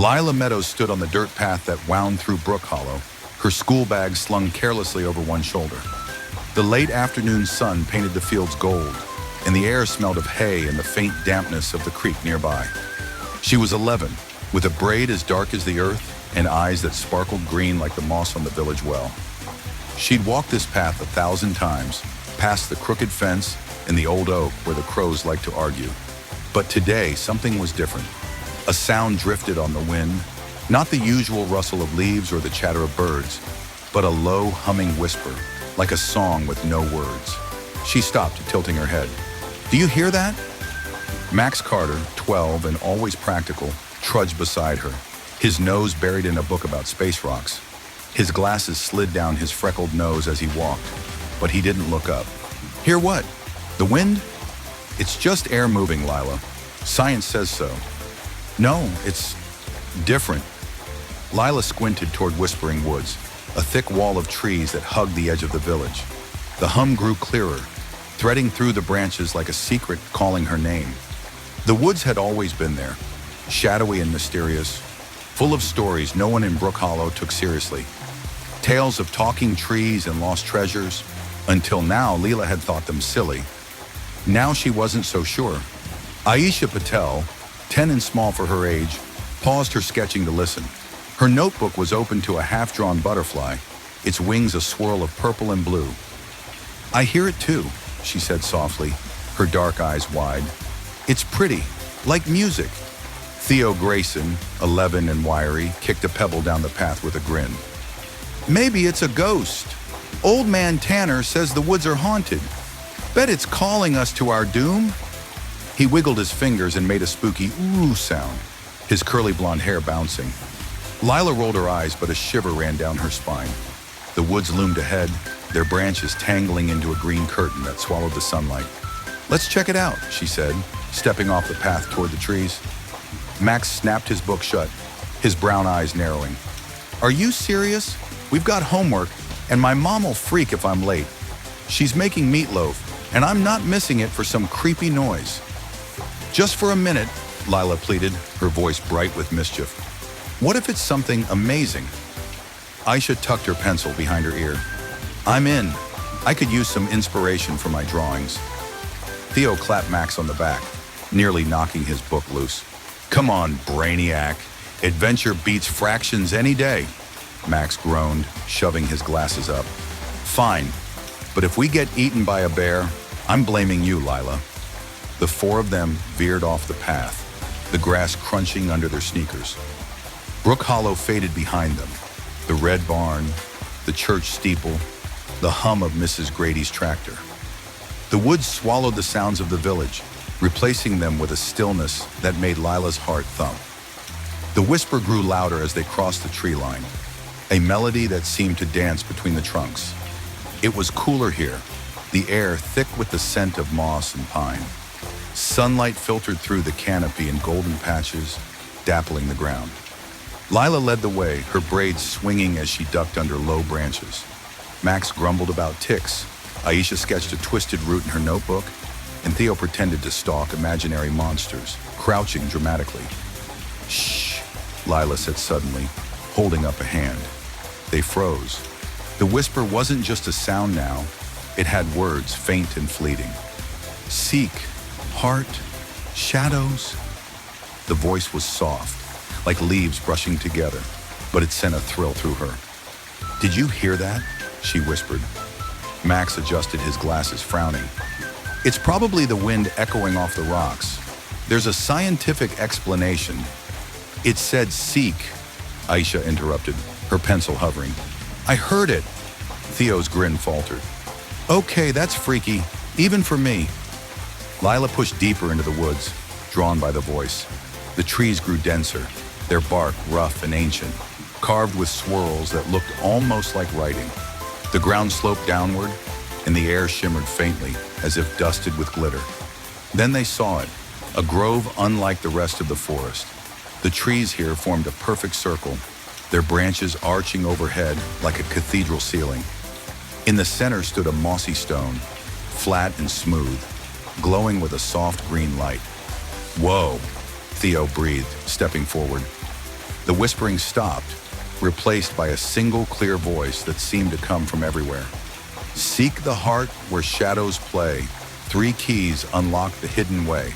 Lila Meadows stood on the dirt path that wound through Brook Hollow, her school bag slung carelessly over one shoulder. The late afternoon sun painted the fields gold, and the air smelled of hay and the faint dampness of the creek nearby. She was 11, with a braid as dark as the earth and eyes that sparkled green like the moss on the village well. She'd walked this path 1,000 times, past the crooked fence and the old oak where the crows liked to argue. But today, something was different. A sound drifted on the wind, not the usual rustle of leaves or the chatter of birds, but a low, humming whisper, like a song with no words. She stopped, tilting her head. "Do you hear that?" Max Carter, 12 and always practical, trudged beside her, his nose buried in a book about space rocks. His glasses slid down his freckled nose as he walked, but he didn't look up. "Hear what? The wind?" "It's just air moving, Lila. Science says so." "No, it's different." Lila squinted toward Whispering Woods, a thick wall of trees that hugged the edge of the village. The hum grew clearer, threading through the branches like a secret calling her name. The woods had always been there, shadowy and mysterious, full of stories no one in Brook Hollow took seriously. Tales of talking trees and lost treasures. Until now, Lila had thought them silly. Now she wasn't so sure. Aisha Patel, 10 and small for her age, paused her sketching to listen. Her notebook was open to a half-drawn butterfly, its wings a swirl of purple and blue. "I hear it too," she said softly, her dark eyes wide. "It's pretty, like music." Theo Grayson, 11 and wiry, kicked a pebble down the path with a grin. "Maybe it's a ghost. Old Man Tanner says the woods are haunted. Bet it's calling us to our doom." He wiggled his fingers and made a spooky ooh sound, his curly blonde hair bouncing. Lila rolled her eyes, but a shiver ran down her spine. The woods loomed ahead, their branches tangling into a green curtain that swallowed the sunlight. "Let's check it out," she said, stepping off the path toward the trees. Max snapped his book shut, his brown eyes narrowing. "Are you serious? We've got homework, and my mom will freak if I'm late. She's making meatloaf, and I'm not missing it for some creepy noise." "Just for a minute," Lila pleaded, her voice bright with mischief. "What if it's something amazing?" Aisha tucked her pencil behind her ear. "I'm in. I could use some inspiration for my drawings." Theo clapped Max on the back, nearly knocking his book loose. "Come on, brainiac. Adventure beats fractions any day," Max groaned, shoving his glasses up. "Fine, but if we get eaten by a bear, I'm blaming you, Lila." The four of them veered off the path, the grass crunching under their sneakers. Brook Hollow faded behind them, the red barn, the church steeple, the hum of Mrs. Grady's tractor. The woods swallowed the sounds of the village, replacing them with a stillness that made Lila's heart thump. The whisper grew louder as they crossed the tree line, a melody that seemed to dance between the trunks. It was cooler here, the air thick with the scent of moss and pine. Sunlight filtered through the canopy in golden patches, dappling the ground. Lila led the way, her braids swinging as she ducked under low branches. Max grumbled about ticks. Aisha sketched a twisted root in her notebook, and Theo pretended to stalk imaginary monsters, crouching dramatically. "Shh," Lila said suddenly, holding up a hand. They froze. The whisper wasn't just a sound now. It had words, faint and fleeting. "Seek, heart, shadows." The voice was soft, like leaves brushing together, but it sent a thrill through her. "Did you hear that?" she whispered. Max adjusted his glasses, frowning. "It's probably the wind echoing off the rocks. There's a scientific explanation." "It said seek," Aisha interrupted, her pencil hovering. "I heard it." Theo's grin faltered. "Okay, that's freaky, even for me." Lila pushed deeper into the woods, drawn by the voice. The trees grew denser, their bark rough and ancient, carved with swirls that looked almost like writing. The ground sloped downward, and the air shimmered faintly, as if dusted with glitter. Then they saw it, a grove unlike the rest of the forest. The trees here formed a perfect circle, their branches arching overhead like a cathedral ceiling. In the center stood a mossy stone, flat and smooth, glowing with a soft green light. "Whoa," Theo breathed, stepping forward. The whispering stopped, replaced by a single clear voice that seemed to come from everywhere. Seek the heart where shadows play. 3 keys unlock the hidden way.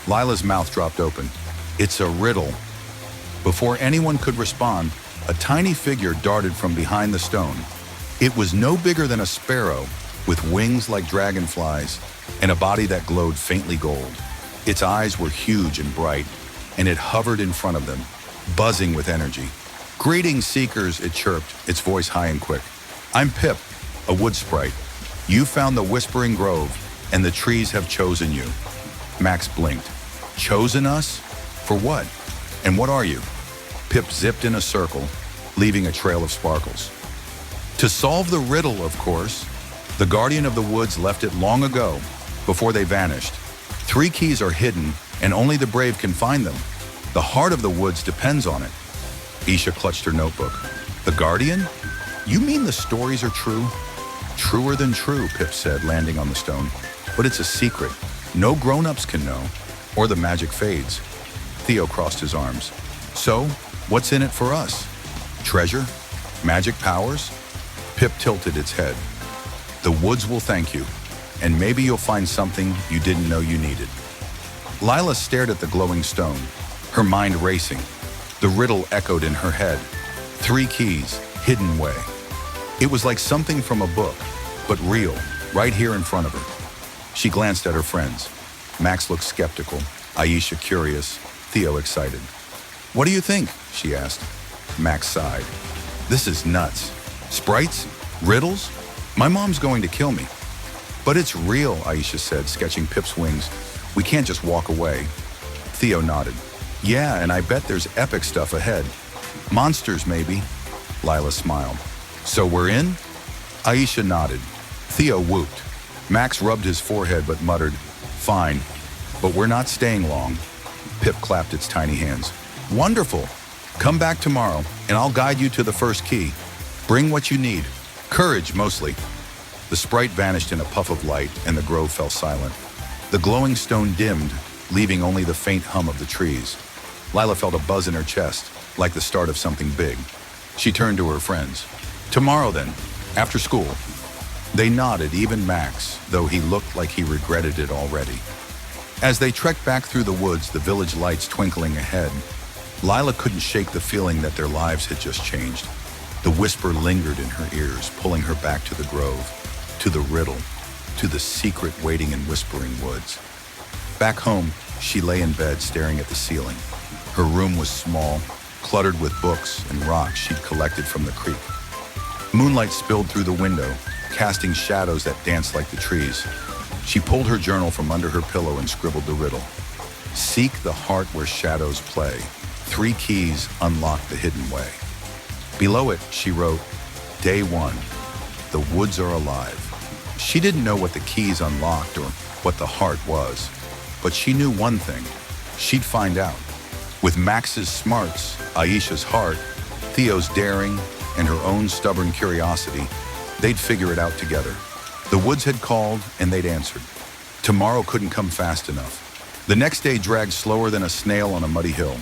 Lila's mouth dropped open. It's a riddle. Before anyone could respond, a tiny figure darted from behind the stone. It was no bigger than a sparrow, with wings like dragonflies and a body that glowed faintly gold. Its eyes were huge and bright, and it hovered in front of them, buzzing with energy. Greetings, seekers, it chirped, its voice high and quick. I'm Pip, a wood sprite. You found the Whispering Grove, and the trees have chosen you. Max blinked. Chosen us? For what? And what are you? Pip zipped in a circle, leaving a trail of sparkles. To solve the riddle, of course. The guardian of the woods left it long ago, before they vanished. 3 keys are hidden, and only the brave can find them. The heart of the woods depends on it. Aisha clutched her notebook. The guardian? You mean the stories are true? Truer than true, Pip said, landing on the stone. But it's a secret. No grown-ups can know, or the magic fades. Theo crossed his arms. So, what's in it for us? Treasure? Magic powers? Pip tilted its head. The woods will thank you, and maybe you'll find something you didn't know you needed. Lila stared at the glowing stone, her mind racing. The riddle echoed in her head. 3 keys, hidden way. It was like something from a book, but real, right here in front of her. She glanced at her friends. Max looked skeptical, Aisha curious, Theo excited. What do you think? She asked. Max sighed. This is nuts. Sprites? Riddles? My mom's going to kill me. But it's real, Aisha said, sketching Pip's wings. We can't just walk away. Theo nodded. Yeah, and I bet there's epic stuff ahead. Monsters, maybe. Lila smiled. So we're in? Aisha nodded. Theo whooped. Max rubbed his forehead but muttered, Fine, but we're not staying long. Pip clapped its tiny hands. Wonderful. Come back tomorrow, and I'll guide you to the first key. Bring what you need. Courage, mostly. The sprite vanished in a puff of light, and the grove fell silent. The glowing stone dimmed, leaving only the faint hum of the trees. Lila felt a buzz in her chest, like the start of something big. She turned to her friends. Tomorrow, then, after school. They nodded, even Max, though he looked like he regretted it already. As they trekked back through the woods, the village lights twinkling ahead, Lila couldn't shake the feeling that their lives had just changed. The whisper lingered in her ears, pulling her back to the grove, to the riddle, to the secret waiting in whispering woods. Back home, she lay in bed staring at the ceiling. Her room was small, cluttered with books and rocks she'd collected from the creek. Moonlight spilled through the window, casting shadows that danced like the trees. She pulled her journal from under her pillow and scribbled the riddle. Seek the heart where shadows play. 3 keys unlock the hidden way. Below it, she wrote, Day 1. The woods are alive. She didn't know what the keys unlocked or what the heart was, but she knew one thing. She'd find out. With Max's smarts, Aisha's heart, Theo's daring, and her own stubborn curiosity, they'd figure it out together. The woods had called, and they'd answered. Tomorrow couldn't come fast enough. The next day dragged slower than a snail on a muddy hill.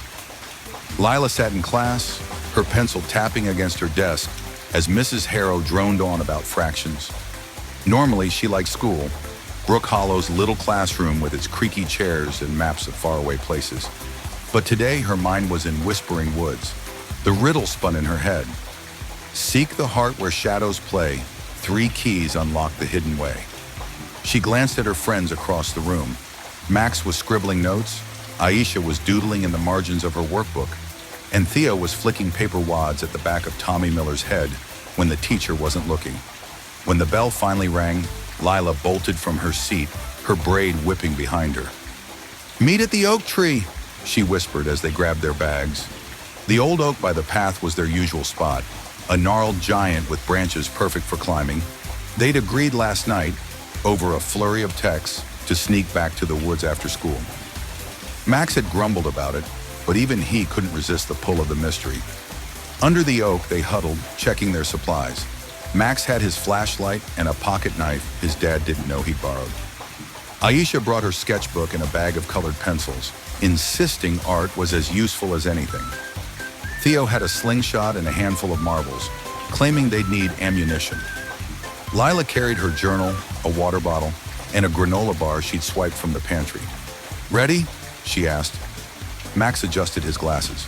Lila sat in class, her pencil tapping against her desk as Mrs. Harrow droned on about fractions. Normally, she liked school, Brook Hollow's little classroom with its creaky chairs and maps of faraway places. But today, her mind was in whispering woods. The riddle spun in her head. Seek the heart where shadows play. 3 keys unlock the hidden way. She glanced at her friends across the room. Max was scribbling notes, Aisha was doodling in the margins of her workbook, and Theo was flicking paper wads at the back of Tommy Miller's head when the teacher wasn't looking. When the bell finally rang, Lila bolted from her seat, her braid whipping behind her. Meet at the oak tree, she whispered as they grabbed their bags. The old oak by the path was their usual spot, a gnarled giant with branches perfect for climbing. They'd agreed last night, over a flurry of texts, to sneak back to the woods after school. Max had grumbled about it, but even he couldn't resist the pull of the mystery. Under the oak, they huddled, checking their supplies. Max had his flashlight and a pocket knife his dad didn't know he'd borrowed. Aisha brought her sketchbook and a bag of colored pencils, insisting art was as useful as anything. Theo had a slingshot and a handful of marbles, claiming they'd need ammunition. Lila carried her journal, a water bottle, and a granola bar she'd swiped from the pantry. "Ready?" she asked. Max adjusted his glasses.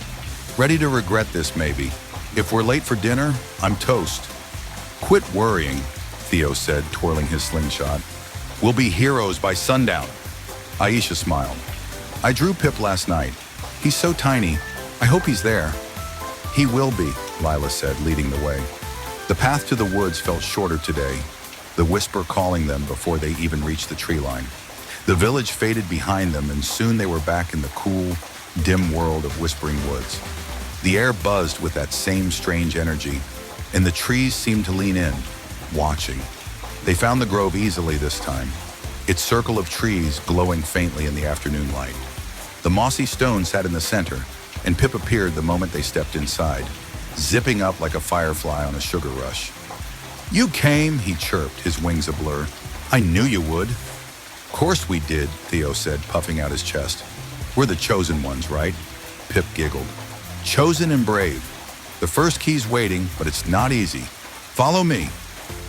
"Ready to regret this, maybe. If we're late for dinner, I'm toast." "Quit worrying," Theo said, twirling his slingshot. "We'll be heroes by sundown." Aisha smiled. "I drew Pip last night. He's so tiny. I hope he's there." "He will be," Lila said, leading the way. The path to the woods felt shorter today, the whisper calling them before they even reached the tree line. The village faded behind them, and soon they were back in the cool, dim world of whispering woods. The air buzzed with that same strange energy, and the trees seemed to lean in, watching. They found the grove easily this time, its circle of trees glowing faintly in the afternoon light. The mossy stone sat in the center, and Pip appeared the moment they stepped inside, zipping up like a firefly on a sugar rush. "You came," he chirped, his wings ablur. "I knew you would." "Course we did," Theo said, puffing out his chest. "We're the chosen ones, right?" Pip giggled. "Chosen and brave. The first key's waiting, but it's not easy. Follow me."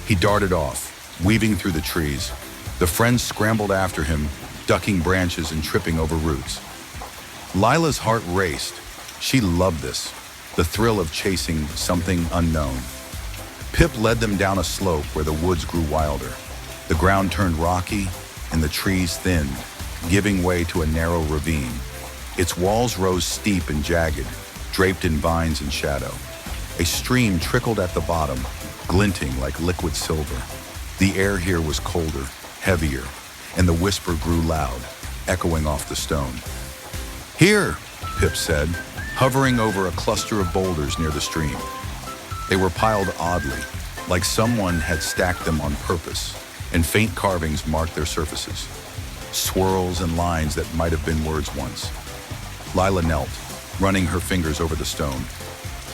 He darted off, weaving through the trees. The friends scrambled after him, ducking branches and tripping over roots. Lila's heart raced. She loved this, the thrill of chasing something unknown. Pip led them down a slope where the woods grew wilder. The ground turned rocky, and the trees thinned, giving way to a narrow ravine. Its walls rose steep and jagged, draped in vines and shadow. A stream trickled at the bottom, glinting like liquid silver. The air here was colder, heavier, and the whisper grew loud, echoing off the stone. "Here," Pip said, hovering over a cluster of boulders near the stream. They were piled oddly, like someone had stacked them on purpose, and faint carvings marked their surfaces. Swirls and lines that might have been words once. Lila knelt, running her fingers over the stone.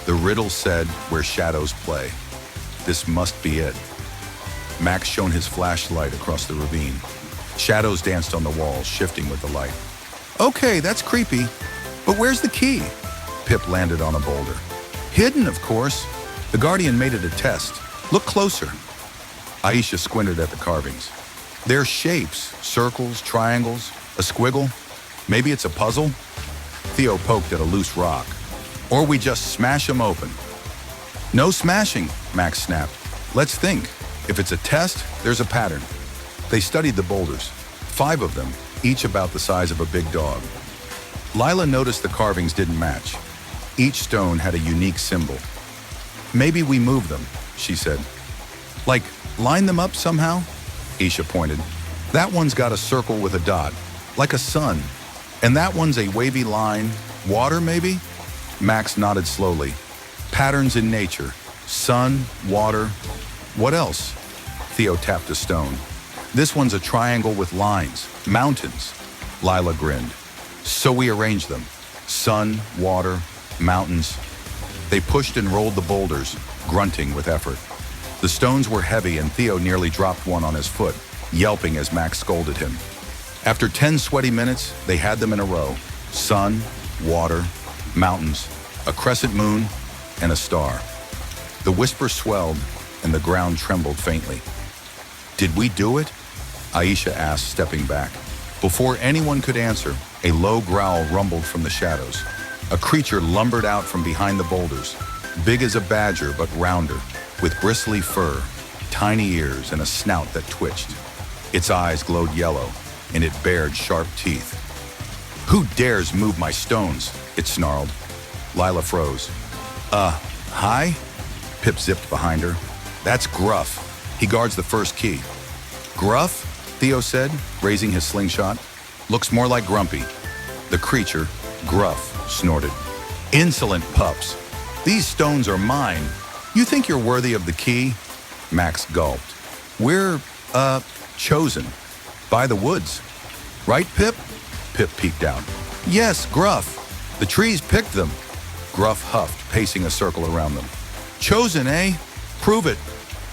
The riddle said, "Where shadows play." This must be it. Max shone his flashlight across the ravine. Shadows danced on the walls, shifting with the light. "Okay, that's creepy. But where's the key?" Pip landed on a boulder. "Hidden, of course. The Guardian made it a test. Look closer." Aisha squinted at the carvings. "They're shapes, circles, triangles, a squiggle. Maybe it's a puzzle?" Theo poked at a loose rock. "Or we just smash them open." "No smashing," Max snapped. "Let's think. If it's a test, there's a pattern." They studied the boulders, 5 of them, each about the size of a big dog. Lila noticed the carvings didn't match. Each stone had a unique symbol. "Maybe we move them," she said. "Like, line them up somehow?" Aisha pointed. "That one's got a circle with a dot, like a sun. And that one's a wavy line. Water, maybe?" Max nodded slowly. "Patterns in nature. Sun, water. What else?" Theo tapped a stone. "This one's a triangle with lines. Mountains." Lila grinned. "So we arranged them. Sun, water, mountains." They pushed and rolled the boulders, grunting with effort. The stones were heavy, and Theo nearly dropped one on his foot, yelping as Max scolded him. After 10 sweaty minutes, they had them in a row. Sun, water, mountains, a crescent moon, and a star. The whisper swelled, and the ground trembled faintly. "Did we do it?" Aisha asked, stepping back. Before anyone could answer, a low growl rumbled from the shadows. A creature lumbered out from behind the boulders, big as a badger but rounder, with bristly fur, tiny ears, and a snout that twitched. Its eyes glowed yellow, and it bared sharp teeth. "Who dares move my stones?" it snarled. Lila froze. Hi?" Pip zipped behind her. "That's Gruff. He guards the first key." "Gruff?" Theo said, raising his slingshot. "Looks more like Grumpy." The creature, Gruff, snorted. "Insolent pups. These stones are mine. You think you're worthy of the key?" Max gulped. "We're, chosen. By the woods. Right, Pip?" Pip peeked out. "Yes, Gruff. The trees picked them." Gruff huffed, pacing a circle around them. "Chosen, eh? Prove it.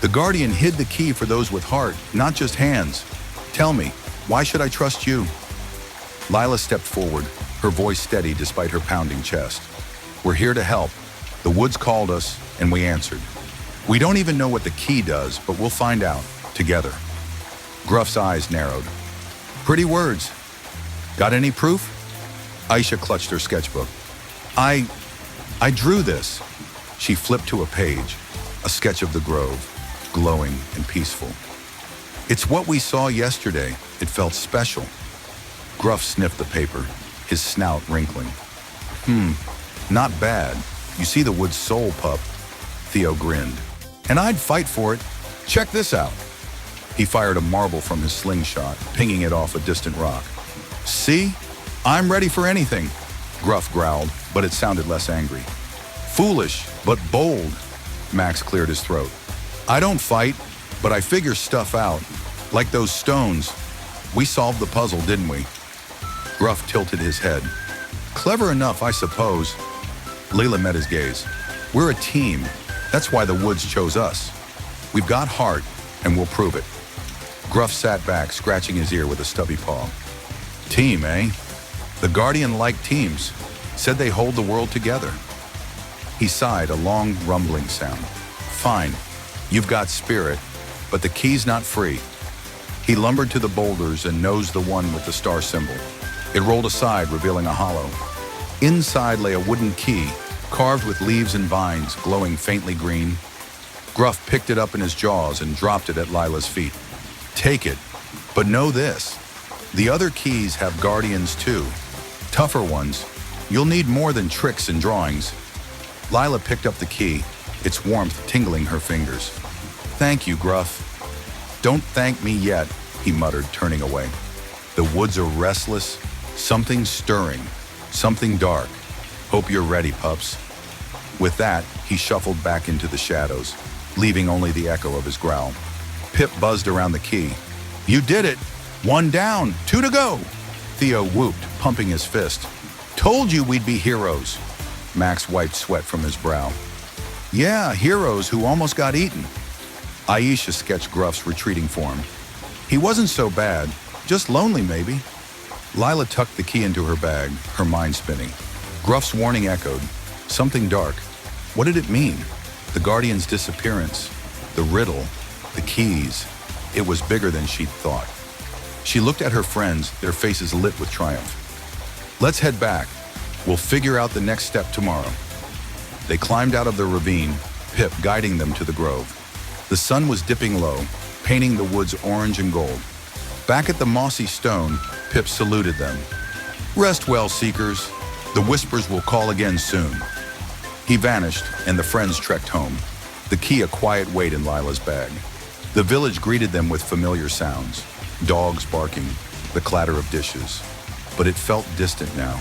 The Guardian hid the key for those with heart, not just hands. Tell me, why should I trust you?" Lila stepped forward, her voice steady despite her pounding chest. "We're here to help. The woods called us, and we answered. We don't even know what the key does, but we'll find out, together. Gruff's eyes narrowed. Pretty words. Got any proof? Aisha clutched her sketchbook. I drew this. She flipped to a page, a sketch of the grove, glowing and peaceful. It's what we saw yesterday. It felt special. Gruff sniffed the paper, his snout wrinkling. Not bad. You see the wood's soul, pup. Theo grinned. And I'd fight for it. Check this out. He fired a marble from his slingshot, pinging it off a distant rock. See? I'm ready for anything. Gruff growled, but it sounded less angry. Foolish, but bold. Max cleared his throat. I don't fight, but I figure stuff out. Like those stones. We solved the puzzle, didn't we? Gruff tilted his head. Clever enough, I suppose. Lila met his gaze. We're a team. That's why the woods chose us. We've got heart, and we'll prove it. Gruff sat back, scratching his ear with a stubby paw. Team, eh? The Guardian liked teams. Said they hold the world together. He sighed, a long, rumbling sound. Fine. You've got spirit, but the key's not free. He lumbered to the boulders and nosed the one with the star symbol. It rolled aside, revealing a hollow. Inside lay a wooden key, carved with leaves and vines, glowing faintly green. Gruff picked it up in his jaws and dropped it at Lila's feet. Take it, but know this. The other keys have guardians too. Tougher ones. You'll need more than tricks and drawings. Lila picked up the key, its warmth tingling her fingers. Thank you, Gruff. Don't thank me yet, he muttered, turning away. The woods are restless, something stirring, something dark. Hope you're ready, pups. With that, he shuffled back into the shadows, leaving only the echo of his growl. Pip buzzed around the key. You did it! 1 down, 2 to go! Theo whooped, pumping his fist. Told you we'd be heroes. Max wiped sweat from his brow. Yeah, heroes who almost got eaten. Aisha sketched Gruff's retreating form. He wasn't so bad, just lonely maybe. Lila tucked the key into her bag, her mind spinning. Gruff's warning echoed. Something dark. What did it mean? The Guardian's disappearance, the riddle, the keys. It was bigger than she'd thought. She looked at her friends, their faces lit with triumph. Let's head back. We'll figure out the next step tomorrow. They climbed out of the ravine, Pip guiding them to the grove. The sun was dipping low, painting the woods orange and gold. Back at the mossy stone, Pip saluted them. Rest well, seekers. The whispers will call again soon. He vanished, and the friends trekked home, the key a quiet weight in Lila's bag. The village greeted them with familiar sounds, dogs barking, the clatter of dishes. But it felt distant now,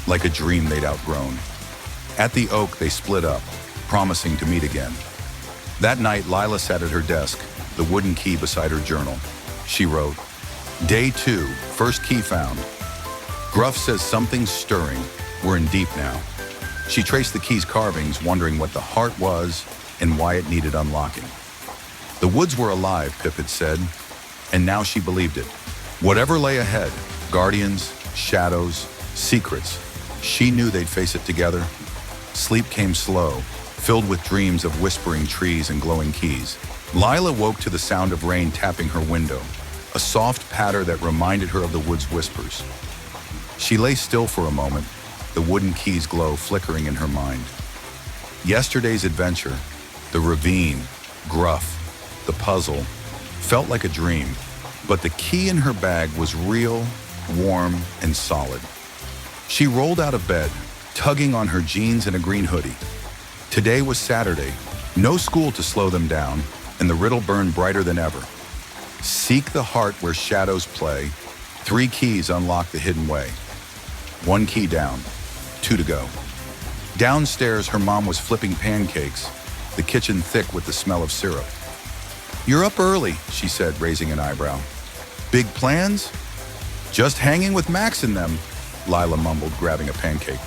like a dream they'd outgrown. At the oak, they split up, promising to meet again. That night, Lila sat at her desk, the wooden key beside her journal. She wrote, Day 2, first key found. Gruff says something's stirring. We're in deep now. She traced the key's carvings, wondering what the heart was and why it needed unlocking. The woods were alive, Pip had said, and now she believed it. Whatever lay ahead, guardians, shadows, secrets, she knew they'd face it together. Sleep came slow, filled with dreams of whispering trees and glowing keys. Lila woke to the sound of rain tapping her window, a soft patter that reminded her of the wood's whispers. She lay still for a moment, the wooden key's glow flickering in her mind. Yesterday's adventure, the ravine, Gruff, the puzzle, felt like a dream, but the key in her bag was real, warm, and solid. She rolled out of bed, tugging on her jeans and a green hoodie. Today was Saturday, no school to slow them down, and the riddle burned brighter than ever. Seek the heart where shadows play. 3 keys unlock the hidden way. 1 key down, 2 to go. Downstairs, her mom was flipping pancakes, the kitchen thick with the smell of syrup. You're up early, she said, raising an eyebrow. Big plans? Just hanging with Max and them, Lila mumbled, grabbing a pancake.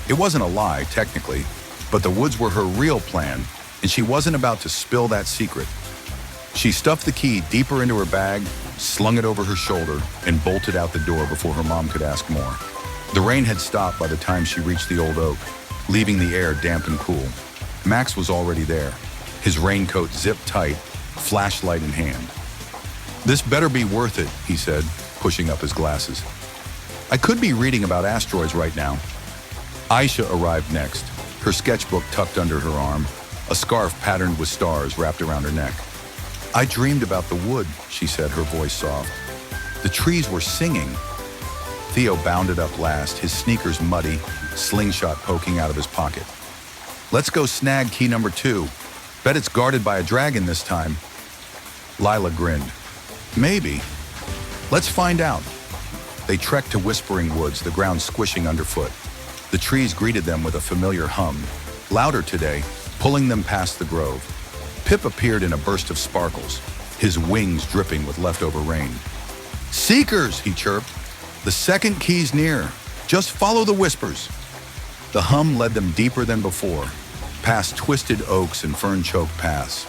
It wasn't a lie, technically, but the woods were her real plan, and she wasn't about to spill that secret. She stuffed the key deeper into her bag, slung it over her shoulder, and bolted out the door before her mom could ask more. The rain had stopped by the time she reached the old oak, leaving the air damp and cool. Max was already there, his raincoat zipped tight, flashlight in hand. "This better be worth it," he said, pushing up his glasses. "I could be reading about asteroids right now." Aisha arrived next, her sketchbook tucked under her arm, a scarf patterned with stars wrapped around her neck. "I dreamed about the wood," she said, her voice soft. "The trees were singing." Theo bounded up last, his sneakers muddy, slingshot poking out of his pocket. "Let's go snag key number 2. Bet it's guarded by a dragon this time." Lila grinned. "Maybe. Let's find out." They trekked to Whispering Woods, the ground squishing underfoot. The trees greeted them with a familiar hum, louder today, pulling them past the grove. Pip appeared in a burst of sparkles, his wings dripping with leftover rain. "Seekers," he chirped. "The second key's near. Just follow the whispers." The hum led them deeper than before, past twisted oaks and fern-choked paths.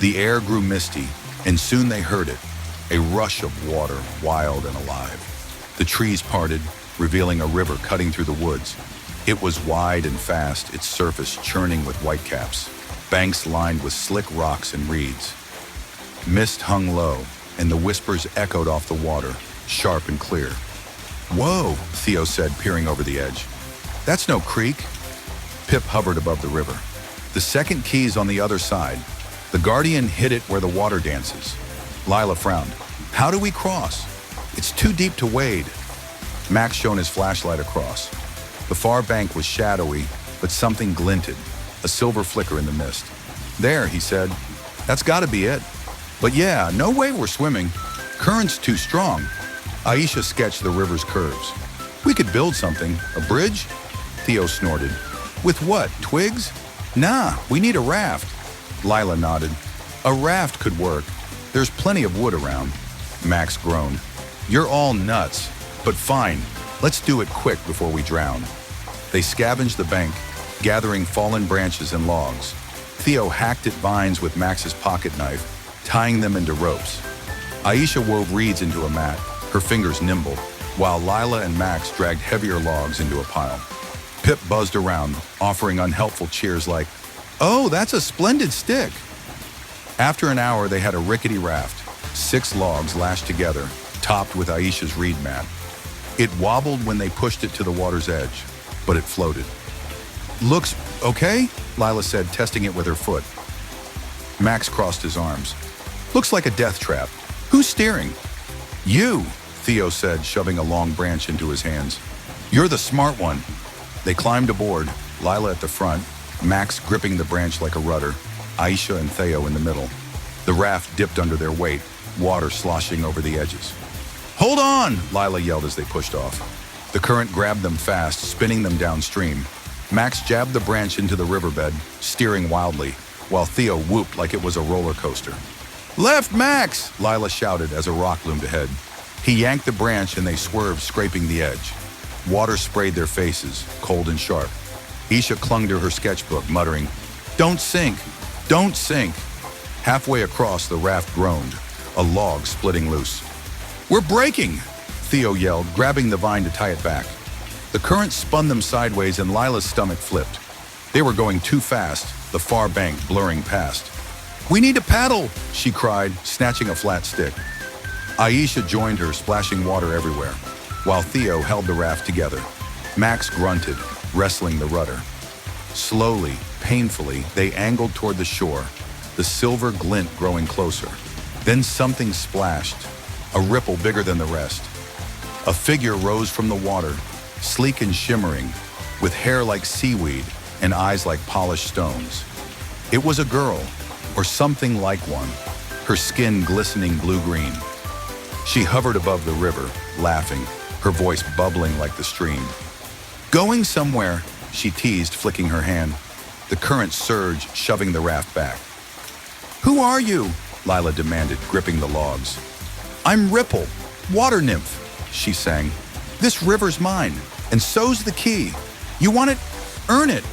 The air grew misty, and soon they heard it, a rush of water, wild and alive. The trees parted, revealing a river cutting through the woods. It was wide and fast, its surface churning with whitecaps, banks lined with slick rocks and reeds. Mist hung low, and the whispers echoed off the water, sharp and clear. "Whoa," Theo said, peering over the edge. "That's no creek." Pip hovered above the river. "The second key's on the other side. The Guardian hid it where the water dances." Lila frowned. "How do we cross? It's too deep to wade." Max shone his flashlight across. The far bank was shadowy, but something glinted, a silver flicker in the mist. "There," he said. "That's gotta be it. But yeah, no way we're swimming. Current's too strong." Aisha sketched the river's curves. "We could build something. A bridge?" Theo snorted. "With what, twigs?" "Nah, we need a raft." Lila nodded. "A raft could work. There's plenty of wood around." Max groaned. "You're all nuts. But fine, let's do it quick before we drown." They scavenged the bank, gathering fallen branches and logs. Theo hacked at vines with Max's pocket knife, tying them into ropes. Aisha wove reeds into a mat, her fingers nimble, while Lila and Max dragged heavier logs into a pile. Pip buzzed around, offering unhelpful cheers like, "Oh, that's a splendid stick." After an hour, they had a rickety raft, 6 logs lashed together, topped with Aisha's reed mat. It wobbled when they pushed it to the water's edge, but it floated. "Looks okay?" Lila said, testing it with her foot. Max crossed his arms. "Looks like a death trap. Who's steering?" "You," Theo said, shoving a long branch into his hands. "You're the smart one." They climbed aboard, Lila at the front, Max gripping the branch like a rudder, Aisha and Theo in the middle. The raft dipped under their weight, water sloshing over the edges. "Hold on!" Lila yelled as they pushed off. The current grabbed them fast, spinning them downstream. Max jabbed the branch into the riverbed, steering wildly, while Theo whooped like it was a roller coaster. "Left, Max!" Lila shouted as a rock loomed ahead. He yanked the branch and they swerved, scraping the edge. Water sprayed their faces, cold and sharp. Aisha clung to her sketchbook, muttering, "Don't sink! Don't sink!" Halfway across, the raft groaned, a log splitting loose. "We're breaking!" Theo yelled, grabbing the vine to tie it back. The current spun them sideways and Lila's stomach flipped. They were going too fast, the far bank blurring past. "We need to paddle!" she cried, snatching a flat stick. Aisha joined her, splashing water everywhere, while Theo held the raft together. Max grunted, wrestling the rudder. Slowly, painfully, they angled toward the shore, the silver glint growing closer. Then something splashed, a ripple bigger than the rest. A figure rose from the water, sleek and shimmering, with hair like seaweed and eyes like polished stones. It was a girl, or something like one, her skin glistening blue-green. She hovered above the river, laughing, her voice bubbling like the stream. "Going somewhere," she teased, flicking her hand. The current surged, shoving the raft back. "Who are you?" Lila demanded, gripping the logs. "I'm Ripple, water nymph," she sang. "This river's mine, and so's the key. You want it? Earn it."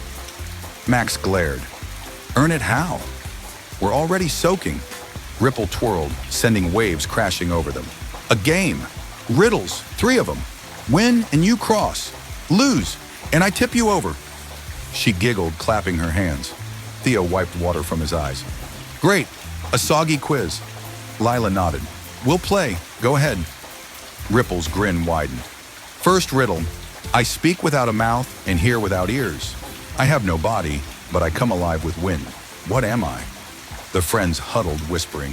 Max glared. "Earn it how? We're already soaking." Ripple twirled, sending waves crashing over them. "A game. Riddles, 3 of them. Win and you cross. Lose, and I tip you over." She giggled, clapping her hands. Theo wiped water from his eyes. Great, a soggy quiz. Lila nodded. We'll play, go ahead. Ripple's grin widened. First riddle, I speak without a mouth and hear without ears. I have no body, but I come alive with wind. What am I? The friends huddled, whispering.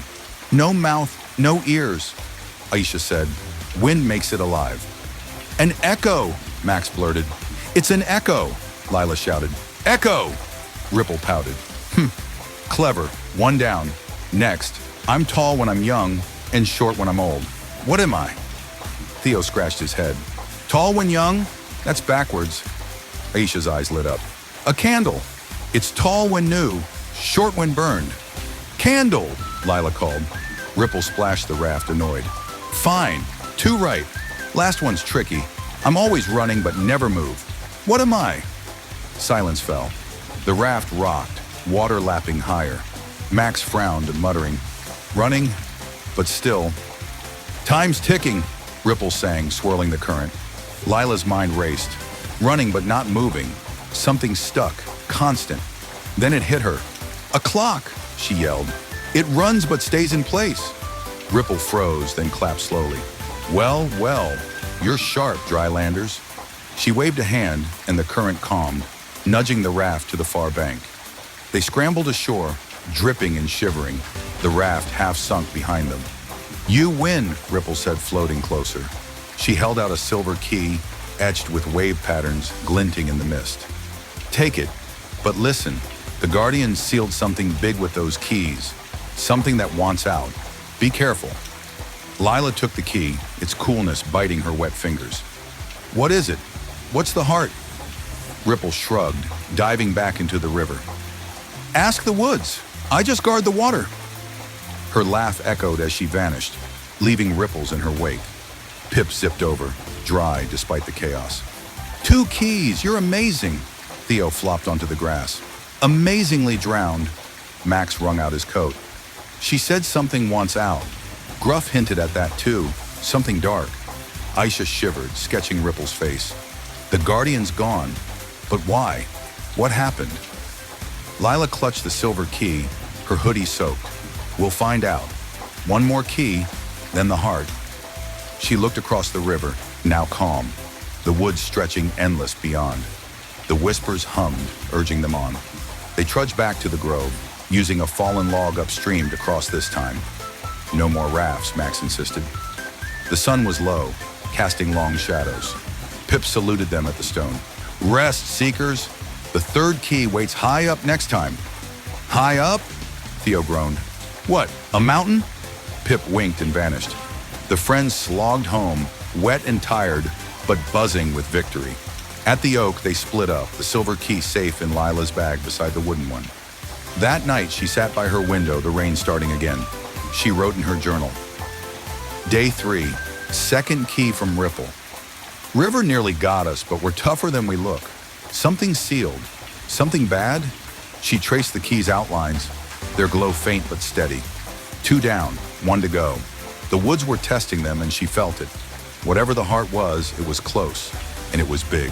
No mouth, no ears, Aisha said. Wind makes it alive. An echo, Max blurted. It's an echo, Lila shouted. Echo! Ripple pouted. Clever, one down. Next, I'm tall when I'm young and short when I'm old. What am I? Theo scratched his head. Tall when young? That's backwards. Aisha's eyes lit up. A candle. It's tall when new, short when burned. Candle, Lila called. Ripple splashed the raft, annoyed. Fine, 2 right. Last one's tricky. I'm always running but never move. What am I? Silence fell. The raft rocked, water lapping higher. Max frowned, muttering, running, but still. Time's ticking, Ripple sang, swirling the current. Lila's mind raced. Running but not moving. Something stuck, constant. Then it hit her. A clock, she yelled. It runs but stays in place. Ripple froze, then clapped slowly. Well, well, you're sharp, Drylanders. She waved a hand, and the current calmed, nudging the raft to the far bank. They scrambled ashore, dripping and shivering, the raft half sunk behind them. You win, Ripple said, floating closer. She held out a silver key, etched with wave patterns glinting in the mist. Take it, but listen, the Guardians sealed something big with those keys, something that wants out. Be careful. Lila took the key, its coolness biting her wet fingers. What is it? What's the heart? Ripple shrugged, diving back into the river. Ask the woods. I just guard the water. Her laugh echoed as she vanished, leaving ripples in her wake. Pip zipped over, dry despite the chaos. 2 keys, you're amazing. Theo flopped onto the grass. Amazingly drowned. Max wrung out his coat. She said something wants out. Gruff hinted at that too, something dark. Aisha shivered, sketching Ripple's face. The Guardian's gone. But why? What happened? Lila clutched the silver key, her hoodie soaked. We'll find out. 1 more key, then the heart. She looked across the river, now calm, the woods stretching endless beyond. The whispers hummed, urging them on. They trudged back to the grove, using a fallen log upstream to cross this time. No more rafts, Max insisted. The sun was low, casting long shadows. Pip saluted them at the stone. Rest, seekers. The 3rd key waits high up next time. High up? Theo groaned. What, a mountain? Pip winked and vanished. The friends slogged home, wet and tired, but buzzing with victory. At the oak, they split up, the silver key safe in Lila's bag beside the wooden one. That night, she sat by her window, the rain starting again. She wrote in her journal. Day 3, 2nd key from Ripple. River nearly got us, but we're tougher than we look. Something sealed. Something bad? She traced the key's outlines, their glow faint but steady. 2 down, 1 to go. The woods were testing them and she felt it. Whatever the heart was, it was close, and it was big.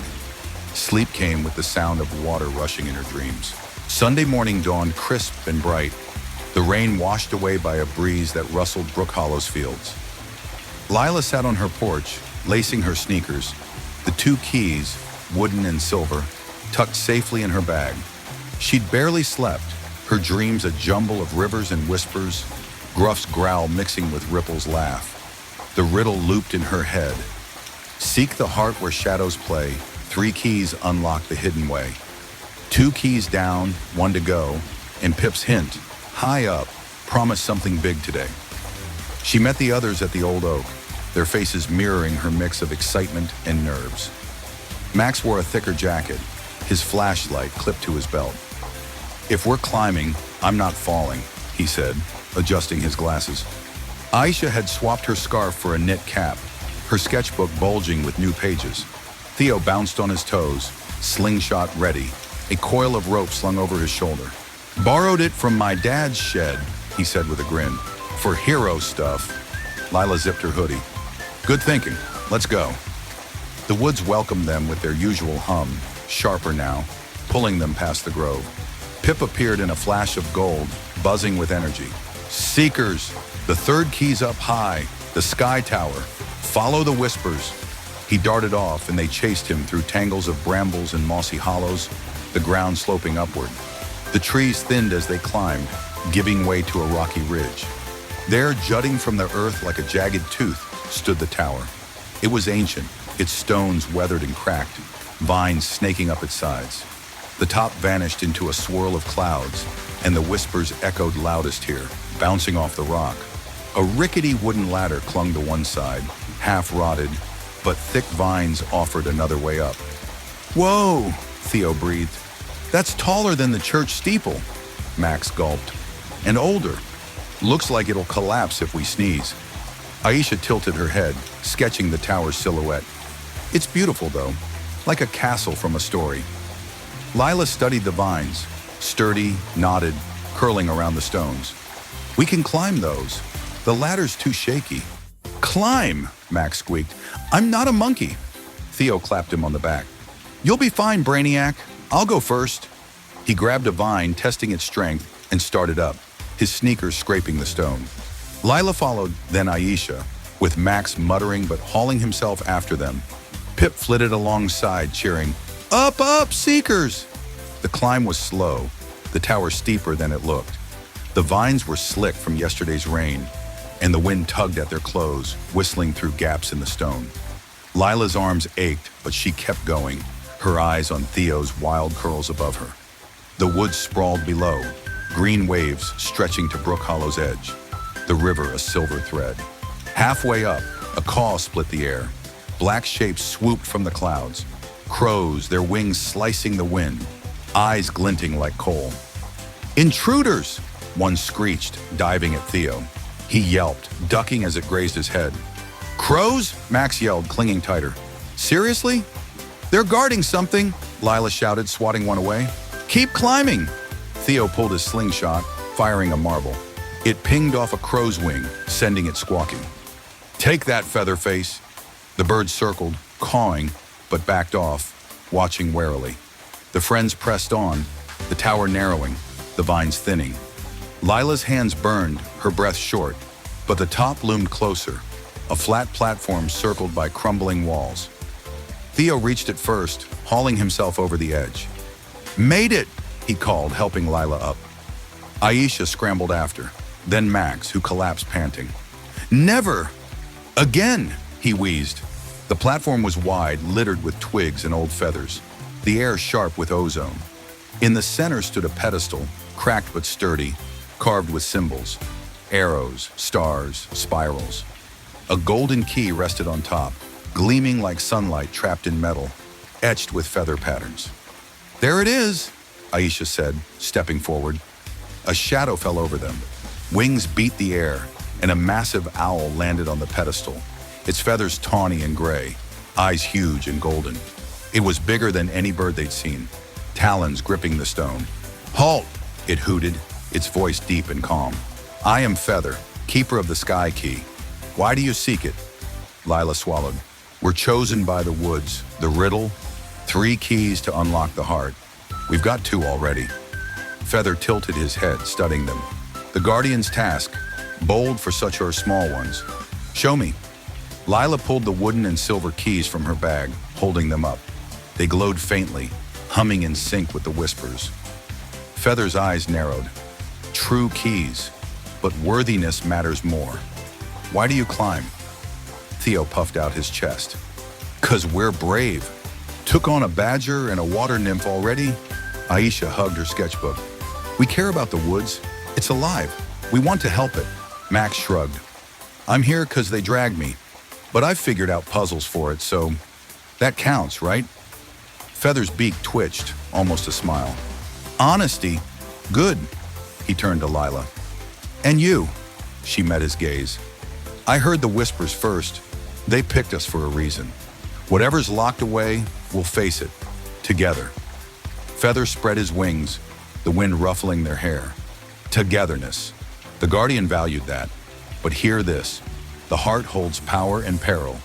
Sleep came with the sound of water rushing in her dreams. Sunday morning dawned crisp and bright, the rain washed away by a breeze that rustled Brook Hollow's fields. Lila sat on her porch, lacing her sneakers, the 2 keys, wooden and silver, tucked safely in her bag. She'd barely slept, her dreams a jumble of rivers and whispers, Gruff's growl mixing with Ripple's laugh. The riddle looped in her head. Seek the heart where shadows play, 3 keys unlock the hidden way. 2 keys down, 1 to go, and Pip's hint, high up, promised something big today. She met the others at the old oak, their faces mirroring her mix of excitement and nerves. Max wore a thicker jacket, his flashlight clipped to his belt. If we're climbing, I'm not falling, he said, adjusting his glasses. Aisha had swapped her scarf for a knit cap, her sketchbook bulging with new pages. Theo bounced on his toes, slingshot ready, a coil of rope slung over his shoulder. Borrowed it from my dad's shed, he said with a grin. For hero stuff. Lila zipped her hoodie. Good thinking. Let's go. The woods welcomed them with their usual hum, sharper now, pulling them past the grove. Pip appeared in a flash of gold, buzzing with energy. Seekers! The third key's up high, the sky tower. Follow the whispers. He darted off and they chased him through tangles of brambles and mossy hollows, the ground sloping upward. The trees thinned as they climbed, giving way to a rocky ridge. There, jutting from the earth like a jagged tooth, stood the tower. It was ancient, its stones weathered and cracked, vines snaking up its sides. The top vanished into a swirl of clouds, and the whispers echoed loudest here, bouncing off the rock. A rickety wooden ladder clung to one side, half rotted, but thick vines offered another way up. Whoa, Theo breathed. That's taller than the church steeple, Max gulped. And older. Looks like it'll collapse if we sneeze. Aisha tilted her head, sketching the tower's silhouette. It's beautiful, though, like a castle from a story. Lila studied the vines, sturdy, knotted, curling around the stones. We can climb those. The ladder's too shaky. Climb, Max squeaked. I'm not a monkey. Theo clapped him on the back. You'll be fine, Brainiac. I'll go first. He grabbed a vine, testing its strength, and started up, his sneakers scraping the stone. Lila followed, then Aisha, with Max muttering but hauling himself after them. Pip flitted alongside, cheering, Up, up, Seekers! The climb was slow, the tower steeper than it looked. The vines were slick from yesterday's rain, and the wind tugged at their clothes, whistling through gaps in the stone. Lila's arms ached, but she kept going, her eyes on Theo's wild curls above her. The woods sprawled below, green waves stretching to Brook Hollow's edge, the river a silver thread. Halfway up, a caw split the air. Black shapes swooped from the clouds. Crows, their wings slicing the wind, eyes glinting like coal. Intruders! One screeched, diving at Theo. He yelped, ducking as it grazed his head. Crows? Max yelled, clinging tighter. Seriously? They're guarding something, Lila shouted, swatting one away. Keep climbing! Theo pulled his slingshot, firing a marble. It pinged off a crow's wing, sending it squawking. Take that, Featherface! The bird circled, cawing, but backed off, watching warily. The friends pressed on, the tower narrowing, the vines thinning. Lila's hands burned, her breath short, but the top loomed closer, a flat platform circled by crumbling walls. Theo reached it first, hauling himself over the edge. Made it, he called, helping Lila up. Aisha scrambled after, then Max, who collapsed panting. Never! Again, he wheezed. The platform was wide, littered with twigs and old feathers, the air sharp with ozone. In the center stood a pedestal, cracked but sturdy, carved with symbols, arrows, stars, spirals. A golden key rested on top, gleaming like sunlight trapped in metal, etched with feather patterns. There it is, Aisha said, stepping forward. A shadow fell over them. Wings beat the air, and a massive owl landed on the pedestal, its feathers tawny and gray, eyes huge and golden. It was bigger than any bird they'd seen, talons gripping the stone. Halt, it hooted, its voice deep and calm. I am Feather, keeper of the sky key. Why do you seek it? Lila swallowed. We're chosen by the woods, the riddle, 3 keys to unlock the heart. We've got 2 already. Feather tilted his head, studying them. The Guardian's task, bold for such or small ones. Show me. Lila pulled the wooden and silver keys from her bag, holding them up. They glowed faintly, humming in sync with the whispers. Feather's eyes narrowed. True keys, but worthiness matters more. Why do you climb? Theo puffed out his chest. 'Cause we're brave. Took on a badger and a water nymph already? Aisha hugged her sketchbook. We care about the woods. It's alive. We want to help it. Max shrugged. I'm here 'cause they dragged me, but I've figured out puzzles for it, so that counts, right? Feather's beak twitched, almost a smile. Honesty. Good. He turned to Lila. And you? She met his gaze. I heard the whispers first. They picked us for a reason. Whatever's locked away, we'll face it. Together. Feather spread his wings, the wind ruffling their hair. Togetherness. The Guardian valued that. But hear this. The heart holds power and peril.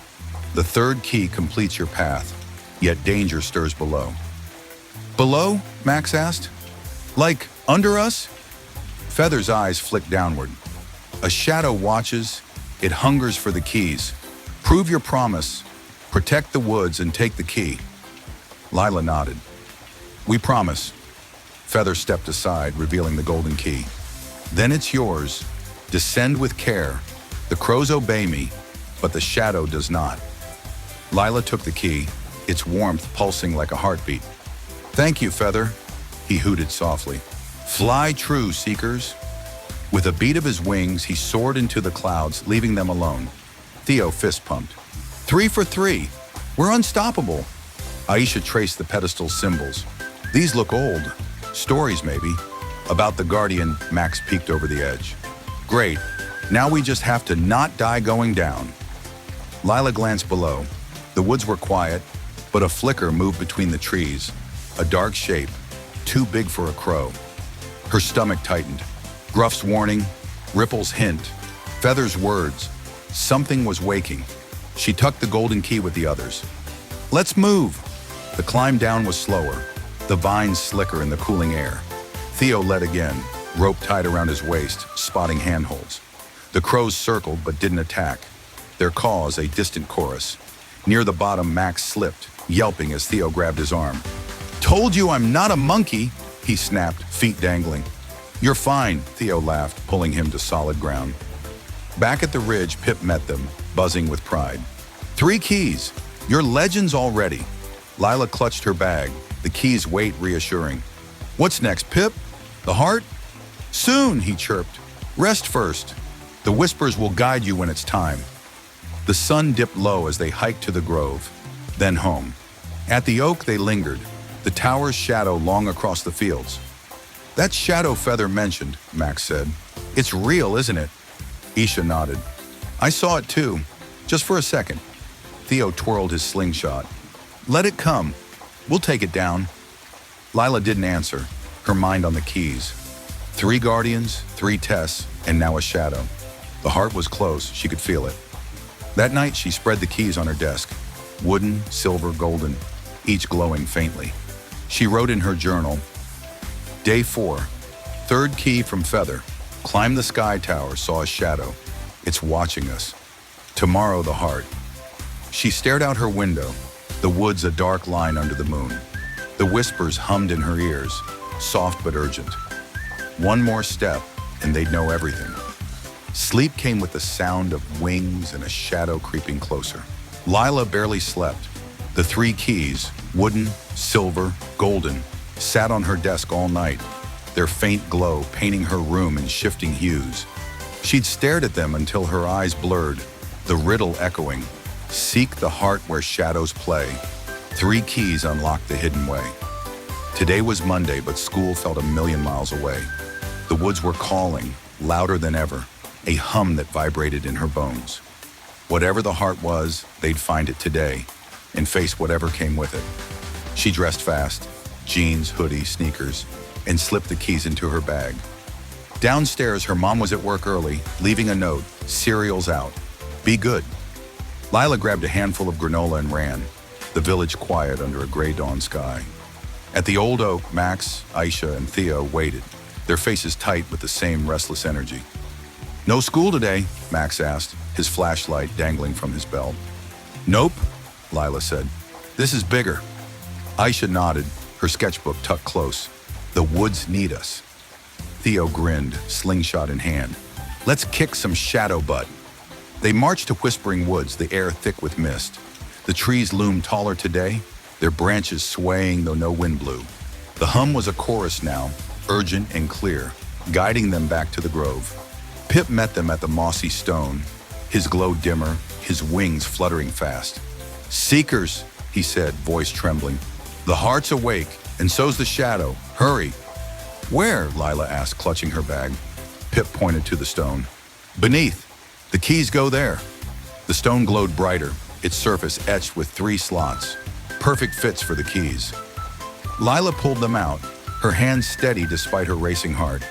The 3rd key completes your path, yet danger stirs below. Below? Max asked. Like, under us? Feather's eyes flick downward. A shadow watches. It hungers for the keys. Prove your promise. Protect the woods and take the key. Lila nodded. We promise. Feather stepped aside, revealing the golden key. Then it's yours. Descend with care. The crows obey me, but the shadow does not. Lila took the key, its warmth pulsing like a heartbeat. Thank you, Feather, he hooted softly. Fly true, seekers. With a beat of his wings, he soared into the clouds, leaving them alone. Theo fist pumped. 3 for 3. We're unstoppable. Aisha traced the pedestal symbols. These look old. Stories, maybe. About the Guardian, Max peeked over the edge. Great. Now we just have to not die going down. Lila glanced below. The woods were quiet, but a flicker moved between the trees. A dark shape, too big for a crow. Her stomach tightened. Gruff's warning, Ripple's hint, Feather's words. Something was waking. She tucked the golden key with the others. Let's move. The climb down was slower, the vines slicker in the cooling air. Theo led again, rope tied around his waist, spotting handholds. The crows circled but didn't attack. Their caws a distant chorus. Near the bottom, Max slipped, yelping as Theo grabbed his arm. Told you I'm not a monkey, he snapped, feet dangling. You're fine, Theo laughed, pulling him to solid ground. Back at the ridge, Pip met them, buzzing with pride. 3 keys. You're legends already. Lila clutched her bag, the key's weight reassuring. What's next, Pip? The heart? Soon, he chirped. Rest first. The whispers will guide you when it's time. The sun dipped low as they hiked to the grove, then home. At the oak, they lingered, the tower's shadow long across the fields. That shadow Feather mentioned, Max said. It's real, isn't it? Aisha nodded. I saw it too, just for a second. Theo twirled his slingshot. Let it come. We'll take it down. Lila didn't answer, her mind on the keys. 3 guardians, 3 tests, and now a shadow. The heart was close, she could feel it. That night, she spread the keys on her desk. Wooden, silver, golden, each glowing faintly. She wrote in her journal, Day 4, 3rd key from Feather. Climbed the sky tower, saw a shadow. It's watching us. Tomorrow, the heart. She stared out her window, the woods a dark line under the moon. The whispers hummed in her ears, soft but urgent. One more step, and they'd know everything. Sleep came with the sound of wings and a shadow creeping closer. Lila barely slept. The 3 keys, wooden, silver, golden, sat on her desk all night, their faint glow painting her room in shifting hues. She'd stared at them until her eyes blurred, the riddle echoing. Seek the heart where shadows play. 3 keys unlocked the hidden way. Today was Monday, but school felt a million miles away. The woods were calling, louder than ever, a hum that vibrated in her bones. Whatever the heart was, they'd find it today and face whatever came with it. She dressed fast, jeans, hoodie, sneakers, and slipped the keys into her bag. Downstairs, her mom was at work early, leaving a note, cereal's out. Be good. Lila grabbed a handful of granola and ran, the village quiet under a gray dawn sky. At the old oak, Max, Aisha, and Theo waited, their faces tight with the same restless energy. No school today, Max asked, his flashlight dangling from his belt. Nope, Lila said. This is bigger. Aisha nodded, her sketchbook tucked close. The woods need us. Theo grinned, slingshot in hand. Let's kick some shadow butt. They marched to Whispering Woods, the air thick with mist. The trees loomed taller today, their branches swaying though no wind blew. The hum was a chorus now, urgent and clear, guiding them back to the grove. Pip met them at the mossy stone, his glow dimmer, his wings fluttering fast. Seekers, he said, voice trembling. The heart's awake, and so's the shadow. Hurry. Where? Lila asked, clutching her bag. Pip pointed to the stone. Beneath. The keys go there. The stone glowed brighter, its surface etched with 3 slots. Perfect fits for the keys. Lila pulled them out, her hands steady despite her racing heart.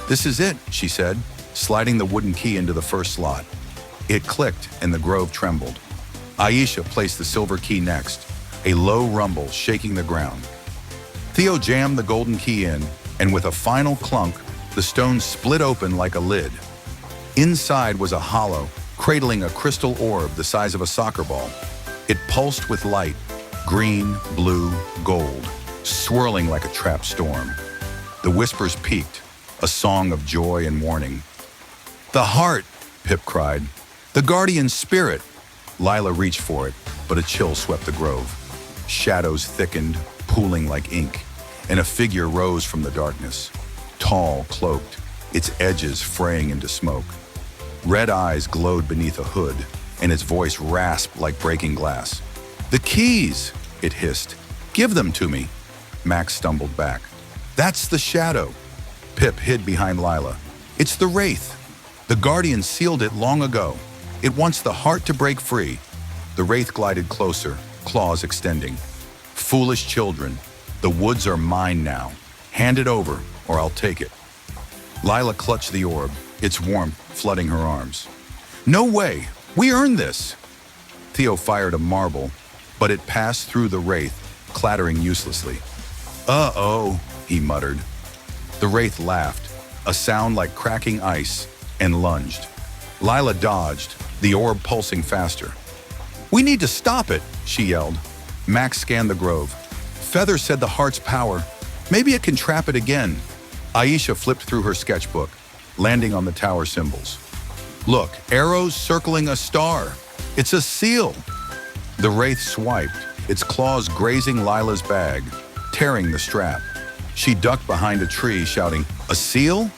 This is it, she said, sliding the wooden key into the first slot. It clicked and the grove trembled. Aisha placed the silver key next, a low rumble shaking the ground. Theo jammed the golden key in, and with a final clunk, the stone split open like a lid. Inside was a hollow, cradling a crystal orb the size of a soccer ball. It pulsed with light, green, blue, gold, swirling like a trapped storm. The whispers peaked, a song of joy and warning. "The heart!" Pip cried. "The guardian spirit!" Lila reached for it, but a chill swept the grove. Shadows thickened, pooling like ink, and a figure rose from the darkness. Tall, cloaked, its edges fraying into smoke. Red eyes glowed beneath a hood, and its voice rasped like breaking glass. "The keys!" it hissed. "Give them to me!" Max stumbled back. "That's the shadow!" Pip hid behind Lila. "It's the Wraith. The Guardian sealed it long ago. It wants the heart to break free." The Wraith glided closer, claws extending. "Foolish children, the woods are mine now. Hand it over, or I'll take it." Lila clutched the orb, its warmth flooding her arms. "No way! We earned this!" Theo fired a marble, but it passed through the Wraith, clattering uselessly. "Uh-oh," he muttered. The Wraith laughed, a sound like cracking ice, and lunged. Lila dodged, the orb pulsing faster. "We need to stop it," she yelled. Max scanned the grove. "Feather said the heart's power. Maybe it can trap it again." Aisha flipped through her sketchbook, landing on the tower symbols. "Look, arrows circling a star. It's a seal." The Wraith swiped, its claws grazing Lila's bag, tearing the strap. She ducked behind a tree, shouting, "A seal?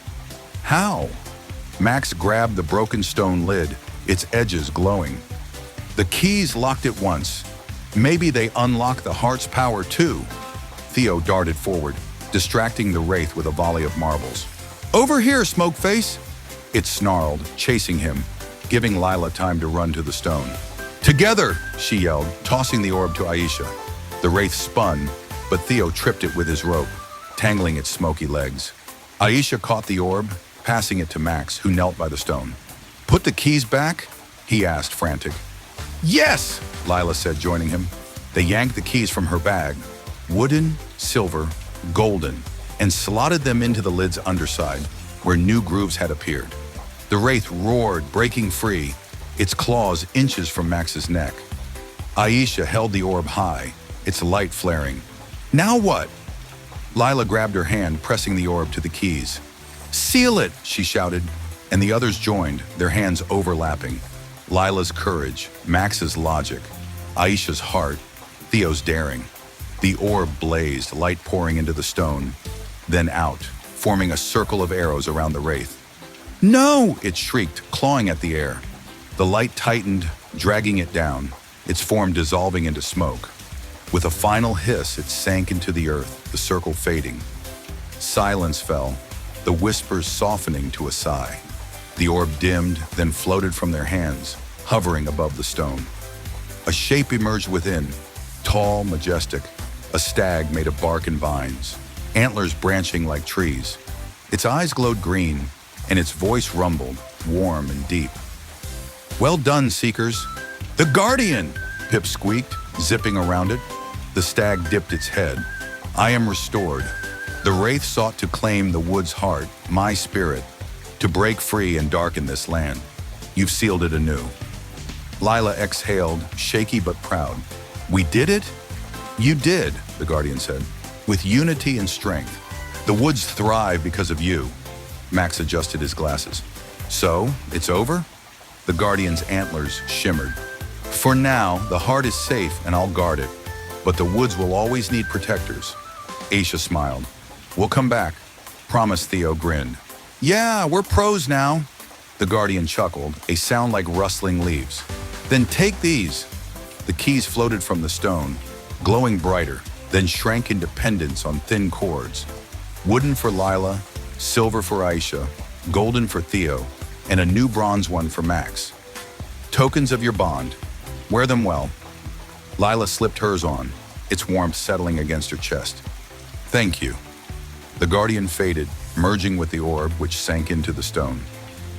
How?" Max grabbed the broken stone lid, its edges glowing. The keys locked it once. Maybe they unlock the heart's power too. Theo darted forward, distracting the Wraith with a volley of marbles. "Over here, Smokeface!" It snarled, chasing him, giving Lila time to run to the stone. "Together!" she yelled, tossing the orb to Aisha. The Wraith spun, but Theo tripped it with his rope, tangling its smoky legs. Aisha caught the orb, passing it to Max, who knelt by the stone. "Put the keys back?" he asked, frantic. "Yes!" Lila said, joining him. They yanked the keys from her bag, wooden, silver, golden, and slotted them into the lid's underside, where new grooves had appeared. The Wraith roared, breaking free, its claws inches from Max's neck. Aisha held the orb high, its light flaring. "Now what?" Lila grabbed her hand, pressing the orb to the keys. "Seal it!" she shouted, and the others joined, their hands overlapping. Lila's courage, Max's logic, Aisha's heart, Theo's daring. The orb blazed, light pouring into the stone, then out, forming a circle of arrows around the Wraith. "No!" it shrieked, clawing at the air. The light tightened, dragging it down, its form dissolving into smoke. With a final hiss, it sank into the earth, the circle fading. Silence fell, the whispers softening to a sigh. The orb dimmed, then floated from their hands, hovering above the stone. A shape emerged within, tall, majestic, a stag made of bark and vines, antlers branching like trees. Its eyes glowed green, and its voice rumbled, warm and deep. "Well done, Seekers!" "The Guardian!" Pip squeaked, zipping around it. The stag dipped its head. "I am restored." The Wraith sought to claim the wood's heart, my spirit, to break free and darken this land. You've sealed it anew. Lila exhaled, shaky but proud. "We did it?" "You did," the Guardian said, "with unity and strength. The woods thrive because of you." Max adjusted his glasses. "So, it's over?" The Guardian's antlers shimmered. "For now, the heart is safe and I'll guard it. But the woods will always need protectors." Aisha smiled. "We'll come back," promised. Theo grinned. "Yeah, we're pros now." The Guardian chuckled, a sound like rustling leaves. "Then take these." The keys floated from the stone, glowing brighter, then shrank into pendants on thin cords. Wooden for Lila, silver for Aisha, golden for Theo, and a new bronze one for Max. Tokens of your bond. Wear them well. Lila slipped hers on, its warmth settling against her chest. "Thank you." The Guardian faded, merging with the orb, which sank into the stone.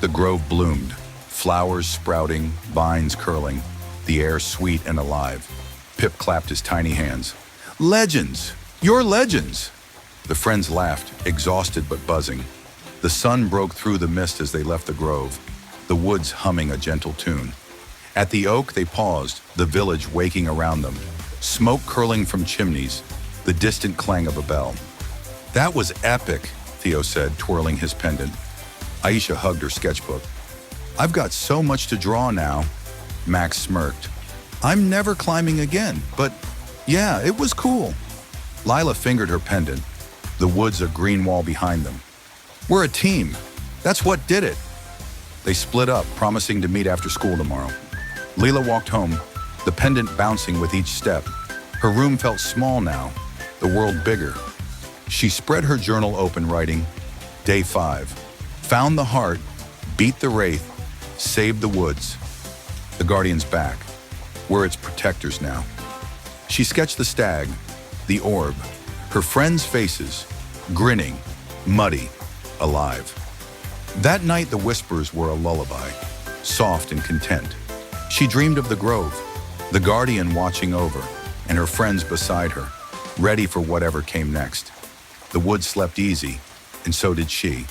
The grove bloomed, flowers sprouting, vines curling, the air sweet and alive. Pip clapped his tiny hands. "Legends! You're legends!" The friends laughed, exhausted but buzzing. The sun broke through the mist as they left the grove, the woods humming a gentle tune. At the oak, they paused, the village waking around them, smoke curling from chimneys, the distant clang of a bell. "That was epic," Theo said, twirling his pendant. Aisha hugged her sketchbook. "I've got so much to draw now," Max smirked. "I'm never climbing again, but yeah, it was cool." Lila fingered her pendant, the woods a green wall behind them. "We're a team. That's what did it." They split up, promising to meet after school tomorrow. Lila walked home, the pendant bouncing with each step. Her room felt small now, the world bigger. She spread her journal open, writing, Day 5. Found the heart, beat the wraith, saved the woods. The guardian's back. We're its protectors now. She sketched the stag, the orb, her friends' faces, grinning, muddy, alive. That night the whispers were a lullaby, soft and content. She dreamed of the grove, the guardian watching over, and her friends beside her, ready for whatever came next. The woods slept easy, and so did she.